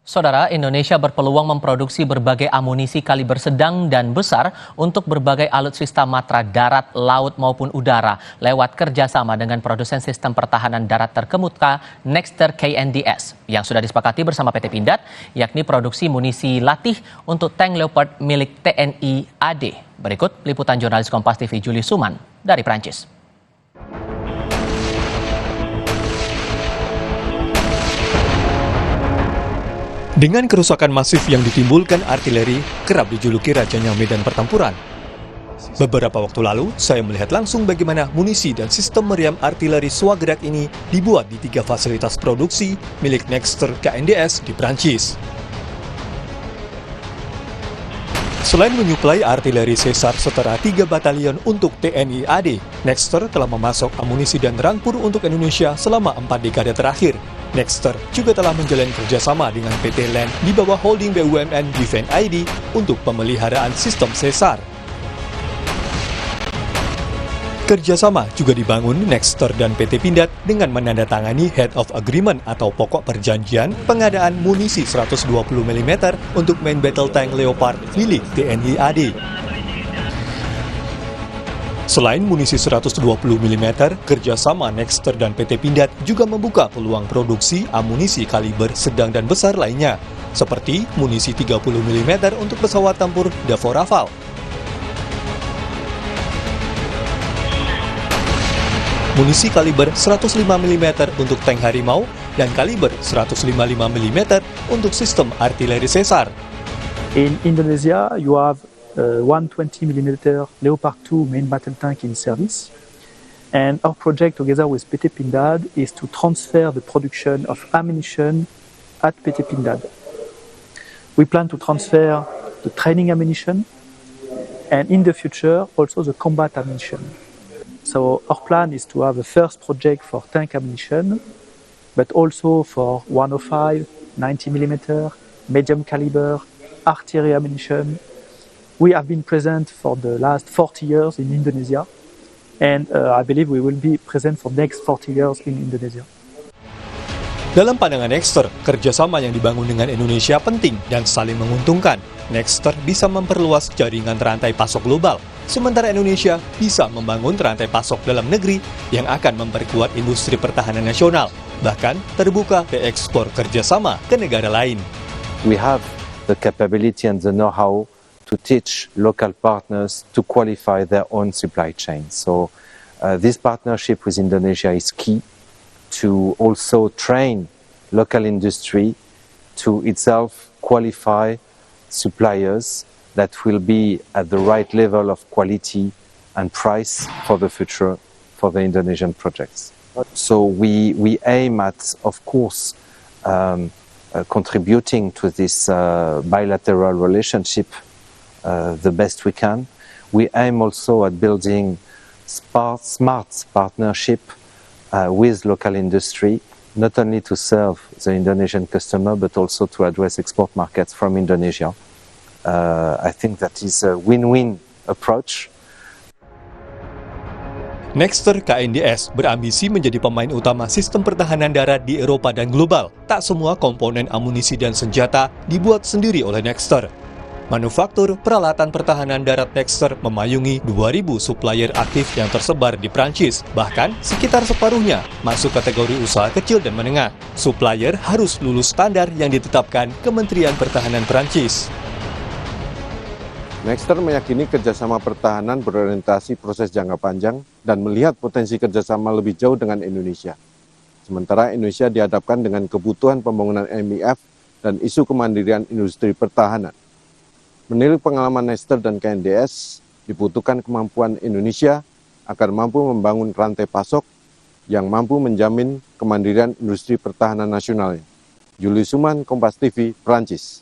Saudara, Indonesia berpeluang memproduksi berbagai amunisi kaliber sedang dan besar untuk berbagai alutsista matra darat, laut maupun udara lewat kerjasama dengan produsen sistem pertahanan darat terkemuka Nexter KNDS yang sudah disepakati bersama PT Pindad, yakni produksi munisi latih untuk tank Leopard milik TNI AD. Berikut liputan jurnalis Kompas TV Julius Suman dari Prancis. Dengan kerusakan masif yang ditimbulkan artileri, kerap dijuluki rajanya medan pertempuran. Beberapa waktu lalu, saya melihat langsung bagaimana munisi dan sistem meriam artileri swagedak ini dibuat di 3 fasilitas produksi milik Nexter KNDS di Prancis. Selain menyuplai artileri Caesar setara 3 batalion untuk TNI AD, Nexter telah memasok amunisi dan rampur untuk Indonesia selama 4 dekade terakhir. Nexter juga telah menjalin kerjasama dengan PT LAN di bawah holding BUMN Defense ID untuk pemeliharaan sistem Caesar. Kerjasama juga dibangun Nexter dan PT Pindad dengan menandatangani Head of Agreement atau pokok perjanjian pengadaan munisi 120 mm untuk main battle tank Leopard milik TNI AD. Selain munisi 120 mm, kerjasama Nexter dan PT Pindad juga membuka peluang produksi amunisi kaliber sedang dan besar lainnya, seperti munisi 30 mm untuk pesawat tempur Davo Rafale. Munisi kaliber 105 mm untuk tank Harimau dan kaliber 155 mm untuk sistem artileri Caesar. In Indonesia, you have 120 mm Leopard 2 main battle tank in service. And our project together with PT Pindad is to transfer the production of ammunition at PT Pindad. We plan to transfer the training ammunition and in the future also the combat ammunition. So our plan is to have a first project for tank ammunition, but also for 105, 90 mm, medium caliber, artillery ammunition. We have been present for the last 40 years in Indonesia, and I believe we will be present for next 40 years in Indonesia. Dalam pandangan Nexter, kerjasama yang dibangun dengan Indonesia penting dan saling menguntungkan. Nexter bisa memperluas jaringan rantai pasok global, sementara Indonesia bisa membangun rantai pasok dalam negeri yang akan memperkuat industri pertahanan nasional, bahkan terbuka ke ekspor kerjasama ke negara lain. We have the capability and the know-how to teach local partners to qualify their own supply chain. So this partnership with Indonesia is key to also train local industry to itself qualify suppliers that will be at the right level of quality and price for the future for the Indonesian projects. So we aim at, of course, contributing to this bilateral relationship the best we can. We aim also at building smart partnership with local industry, not only to serve the Indonesian customer, but also to address export markets from Indonesia. I think that is a win-win approach. Nexter KNDS berambisi menjadi pemain utama sistem pertahanan darat di Eropa dan global. Tak semua komponen amunisi dan senjata dibuat sendiri oleh Nexter. Manufaktur peralatan pertahanan darat Nexter memayungi 2.000 supplier aktif yang tersebar di Prancis. Bahkan sekitar separuhnya masuk kategori usaha kecil dan menengah. Supplier harus lulus standar yang ditetapkan Kementerian Pertahanan Prancis. Nexter meyakini kerjasama pertahanan berorientasi proses jangka panjang dan melihat potensi kerjasama lebih jauh dengan Indonesia. Sementara Indonesia dihadapkan dengan kebutuhan pembangunan MIF dan isu kemandirian industri pertahanan. Menilik pengalaman Nexter dan KNDS, dibutuhkan kemampuan Indonesia agar mampu membangun rantai pasok yang mampu menjamin kemandirian industri pertahanan nasionalnya. Julius Suman, Kompas TV, Prancis.